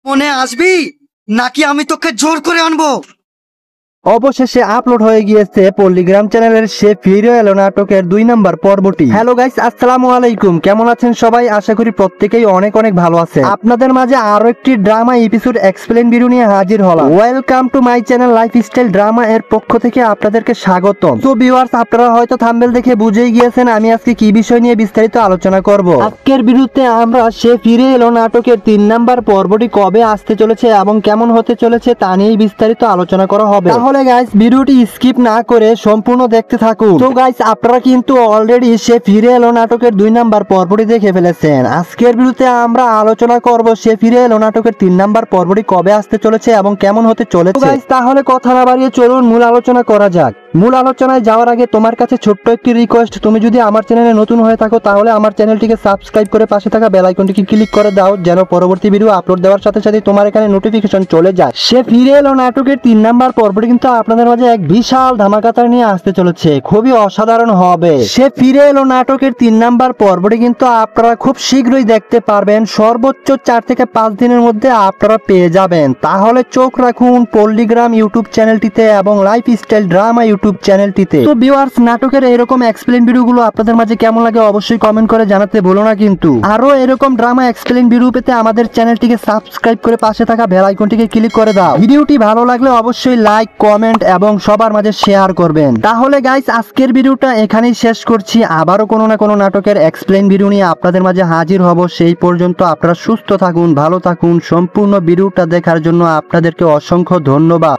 মনে আসবি নাকি আমি তোকে জোর করে আনবো? অবশেষে আপলোড হয়ে গিয়েছে পল্লিগ্রাম চ্যানেলের সে ফিরে এলো নাটকের 2 নাম্বার পর্বটি। হ্যালো গাইস, আসসালামু আলাইকুম। কেমন আছেন সবাই? আশা করি প্রত্যেকেই অনেক অনেক ভালো আছে। আপনাদের মাঝে আরো একটি ড্রামা এপিসোড এক্সপ্লেন ভিডিও নিয়ে হাজির হলাম। Welcome to my channel lifestyle drama এর পক্ষ থেকে আপনাদেরকে স্বাগতম। তো ভিউয়ার্স, আপনারা হয়তো থাম্বনেল দেখে বুঝেই গিয়েছেন আমি আজকে কি বিষয় নিয়ে বিস্তারিত আলোচনা করব। আজকের ভিডিওতে আমরা সে ফিরে এলো নাটকের 3 নাম্বার পর্বটি কবে আসতে চলেছে এবং কেমন হতে চলেছে তা নিয়ে বিস্তারিত আলোচনা করা হবে। তাহলে গাইস, ভিডিওটি স্কিপ না করে সম্পূর্ণ দেখতে থাকুন। তো গাইস, আপনারা কিন্তু অলরেডি সে ফিরে এলো নাটকের 2 নাম্বার পর্বটি দেখে ফেলেছেন। আজকের ভিডিওতে আমরা আলোচনা করব সে ফিরে এলো নাটকের 3 নাম্বার পর্বটি কবে আসতে চলেছে এবং কেমন হতে চলেছে। গাইস, তাহলে কথা না বাড়িয়ে চলুন মূল আলোচনা করা যাক। মূল আলোচনায় যাওয়ার আগে তোমার কাছে ছোট্ট একটি রিকোয়েস্ট, তুমি যদি আমার চ্যানেলে নতুন হয়ে থাকো তাহলে আমার চ্যানেলটিকে সাবস্ক্রাইব করে পাশে থাকা বেল আইকনটিকে ক্লিক করে দাও, যেন পরবর্তী ভিডিও আপলোড দেওয়ার সাথে সাথে তোমার এখানে নোটিফিকেশন চলে যায়। সে ফিরে এলো নাটকের 3 নাম্বার পর্বটি কিন্তু আপনাদের মাঝে এক বিশাল ধামাকাতার নিয়ে আসতে চলেছে, খুবই অসাধারণ হবে। সে ফিরে এলো নাটকের 3 নাম্বার পর্বটি কিন্তু আপনারা খুব শীঘ্রই দেখতে পারবেন, সর্বোচ্চ 4 থেকে 5 দিনের মধ্যে আপনারা পেয়ে যাবেন। তাহলে চোখ রাখুন পল্লিগ্রাম ইউটিউব চ্যানেলটিতে এবং লাইফস্টাইল ড্রামা ইউটিউব চ্যানেলটিতে। তো ভিউয়ার্স, নাটকের এরকম এক্সপ্লেন ভিডিওগুলো আপনাদের মাঝে কেমন লাগে অবশ্যই কমেন্ট করে জানাতে ভুলো না কিন্তু। আরো এরকম ড্রামা এক্সপ্লেন ভিডিও পেতে আমাদের চ্যানেলটিকে সাবস্ক্রাইব করে পাশে থাকা বেল আইকনটিকে ক্লিক করে দাও। ভিডিওটি ভালো লাগলে অবশ্যই লাইক, কমেন্ট এবং সবার মাঝে শেয়ার করবেন। তাহলে গাইস, আজকের ভিডিওটা এখানেই শেষ করছি। আবারও কোনো না কোনো নাটকের এক্সপ্লেন ভিডিও নিয়ে আপনাদের মাঝে হাজির হব। সেই পর্যন্ত আপনারা সুস্থ থাকুন, ভালো থাকুন। সম্পূর্ণ ভিডিওটা দেখার জন্য আপনাদেরকে অসংখ্য ধন্যবাদ।